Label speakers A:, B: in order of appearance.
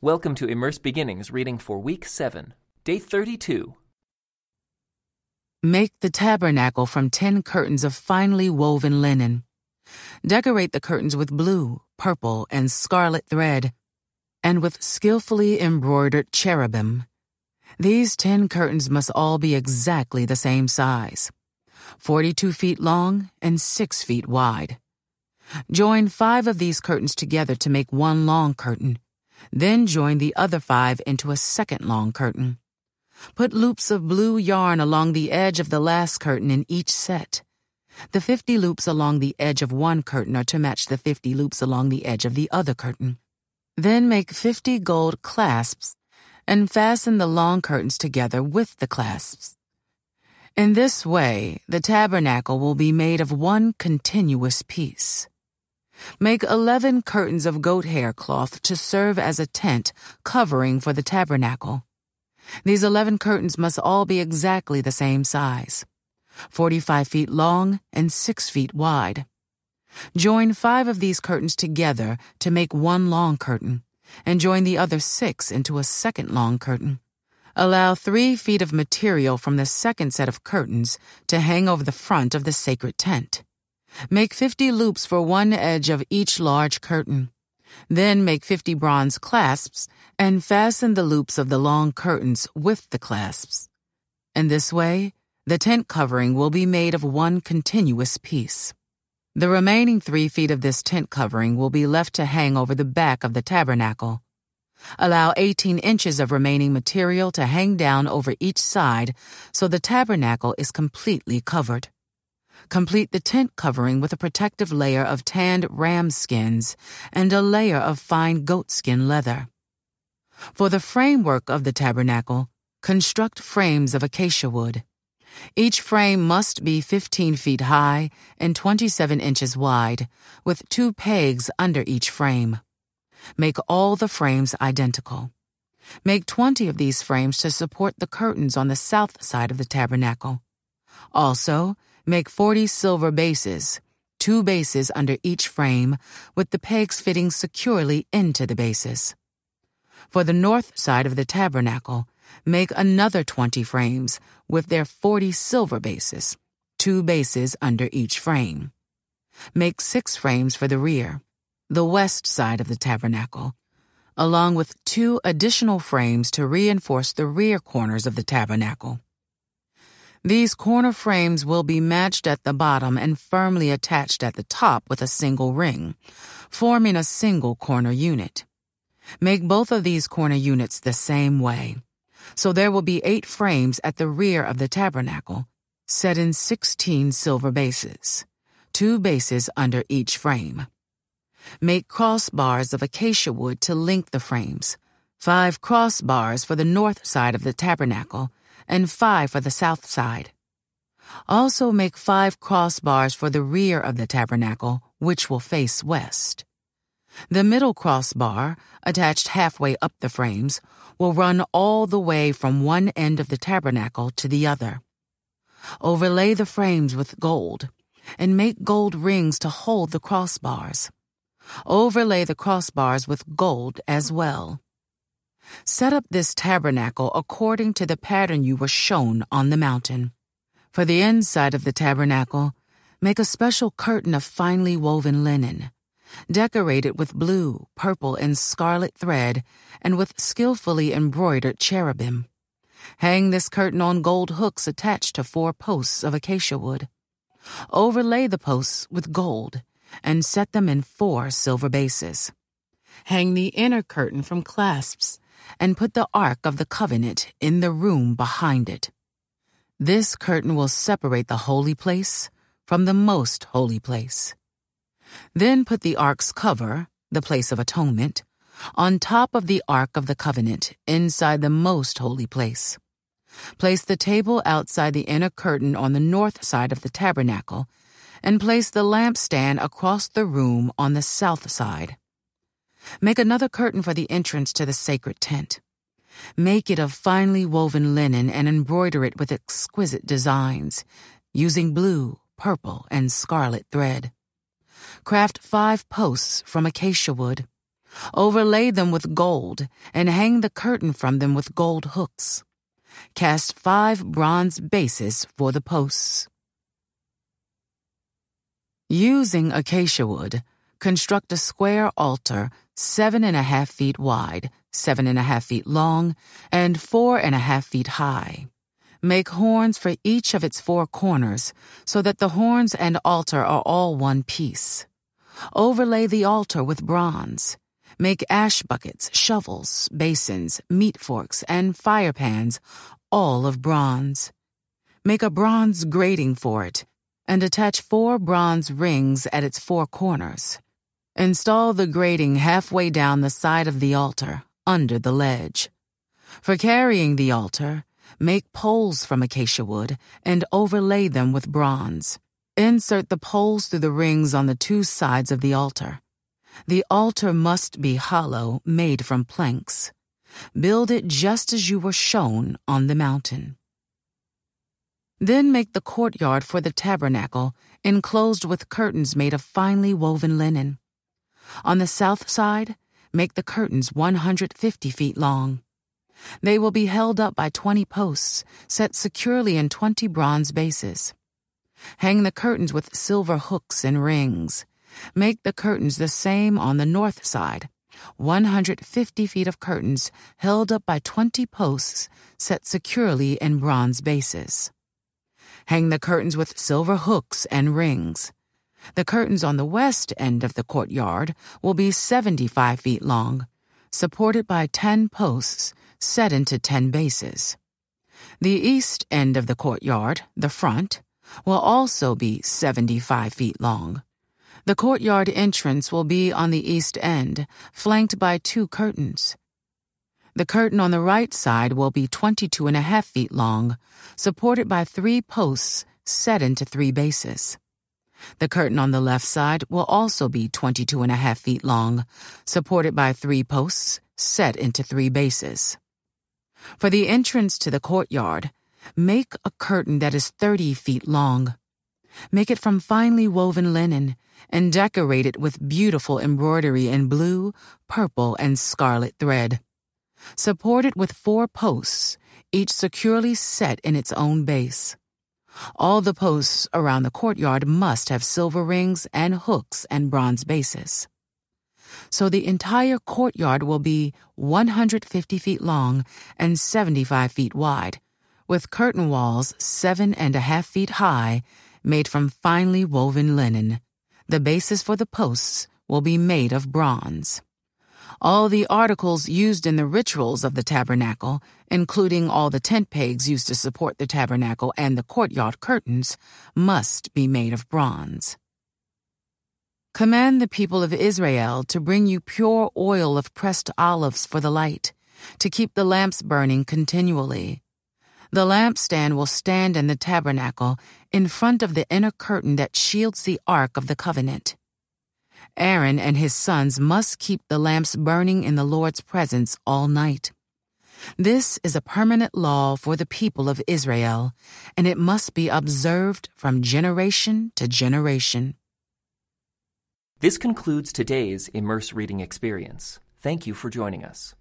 A: Welcome to Immerse Beginnings reading for Week 7, Day 32.
B: Make the tabernacle from 10 curtains of finely woven linen. Decorate the curtains with blue, purple, and scarlet thread, and with skillfully embroidered cherubim. These 10 curtains must all be exactly the same size, 42 feet long and 6 feet wide. Join 5 of these curtains together to make one long curtain. Then join the other 5 into a second long curtain. Put loops of blue yarn along the edge of the last curtain in each set. The 50 loops along the edge of one curtain are to match the 50 loops along the edge of the other curtain. Then make 50 gold clasps and fasten the long curtains together with the clasps. In this way, the tabernacle will be made of one continuous piece. Make 11 curtains of goat hair cloth to serve as a tent covering for the tabernacle. These 11 curtains must all be exactly the same size, 45 feet long and 6 feet wide. Join 5 of these curtains together to make one long curtain, and join the other 6 into a second long curtain. Allow 3 feet of material from the second set of curtains to hang over the front of the sacred tent. Make 50 loops for one edge of each large curtain. Then make 50 bronze clasps and fasten the loops of the long curtains with the clasps. In this way, the tent covering will be made of one continuous piece. The remaining 3 feet of this tent covering will be left to hang over the back of the tabernacle. Allow 18 inches of remaining material to hang down over each side so the tabernacle is completely covered. Complete the tent covering with a protective layer of tanned ram skins and a layer of fine goatskin leather. For the framework of the tabernacle, construct frames of acacia wood. Each frame must be 15 feet high and 27 inches wide, with 2 pegs under each frame. Make all the frames identical. Make 20 of these frames to support the curtains on the south side of the tabernacle. Also, make 40 silver bases, 2 bases under each frame, with the pegs fitting securely into the bases. For the north side of the tabernacle, make another 20 frames with their 40 silver bases, 2 bases under each frame. Make 6 frames for the rear, the west side of the tabernacle, along with 2 additional frames to reinforce the rear corners of the tabernacle. These corner frames will be matched at the bottom and firmly attached at the top with a single ring, forming a single corner unit. Make both of these corner units the same way, so there will be 8 frames at the rear of the tabernacle, set in 16 silver bases, 2 bases under each frame. Make crossbars of acacia wood to link the frames, 5 crossbars for the north side of the tabernacle, and 5 for the south side. Also make 5 crossbars for the rear of the tabernacle, which will face west. The middle crossbar, attached halfway up the frames, will run all the way from one end of the tabernacle to the other. Overlay the frames with gold, and make gold rings to hold the crossbars. Overlay the crossbars with gold as well. Set up this tabernacle according to the pattern you were shown on the mountain. For the inside of the tabernacle, make a special curtain of finely woven linen. Decorate it with blue, purple, and scarlet thread and with skillfully embroidered cherubim. Hang this curtain on gold hooks attached to 4 posts of acacia wood. Overlay the posts with gold and set them in 4 silver bases. Hang the inner curtain from clasps and put the Ark of the Covenant in the room behind it. This curtain will separate the holy place from the most holy place. Then put the Ark's cover, the place of atonement, on top of the Ark of the Covenant inside the most holy place. Place the table outside the inner curtain on the north side of the tabernacle, and place the lampstand across the room on the south side. Make another curtain for the entrance to the sacred tent. Make it of finely woven linen and embroider it with exquisite designs, using blue, purple, and scarlet thread. Craft 5 posts from acacia wood. Overlay them with gold and hang the curtain from them with gold hooks. Cast 5 bronze bases for the posts. Using acacia wood, construct a square altar 7.5 feet wide, 7.5 feet long, and 4.5 feet high. Make horns for each of its 4 corners so that the horns and altar are all one piece. Overlay the altar with bronze. Make ash buckets, shovels, basins, meat forks, and fire pans, all of bronze. Make a bronze grating for it, and attach 4 bronze rings at its 4 corners. Install the grating halfway down the side of the altar, under the ledge. For carrying the altar, make poles from acacia wood and overlay them with bronze. Insert the poles through the rings on the 2 sides of the altar. The altar must be hollow, made from planks. Build it just as you were shown on the mountain. Then make the courtyard for the tabernacle, enclosed with curtains made of finely woven linen. On the south side, make the curtains 150 feet long. They will be held up by 20 posts, set securely in 20 bronze bases. Hang the curtains with silver hooks and rings. Make the curtains the same on the north side, 150 feet of curtains held up by 20 posts, set securely in bronze bases. Hang the curtains with silver hooks and rings. The curtains on the west end of the courtyard will be 75 feet long, supported by 10 posts set into 10 bases. The east end of the courtyard, the front, will also be 75 feet long. The courtyard entrance will be on the east end, flanked by 2 curtains. The curtain on the right side will be 22.5 feet long, supported by 3 posts set into 3 bases. The curtain on the left side will also be 22.5 feet long, supported by 3 posts set into 3 bases. For the entrance to the courtyard, make a curtain that is 30 feet long. Make it from finely woven linen and decorate it with beautiful embroidery in blue, purple, and scarlet thread. Support it with 4 posts, each securely set in its own base. All the posts around the courtyard must have silver rings and hooks and bronze bases. So the entire courtyard will be 150 feet long and 75 feet wide, with curtain walls 7.5 feet high, made from finely woven linen. The bases for the posts will be made of bronze. All the articles used in the rituals of the tabernacle, including all the tent pegs used to support the tabernacle and the courtyard curtains, must be made of bronze. Command the people of Israel to bring you pure oil of pressed olives for the light, to keep the lamps burning continually. The lampstand will stand in the tabernacle in front of the inner curtain that shields the Ark of the Covenant. Aaron and his sons must keep the lamps burning in the Lord's presence all night. This is a permanent law for the people of Israel, and it must be observed from generation to generation.
A: This concludes today's Immerse Reading Experience. Thank you for joining us.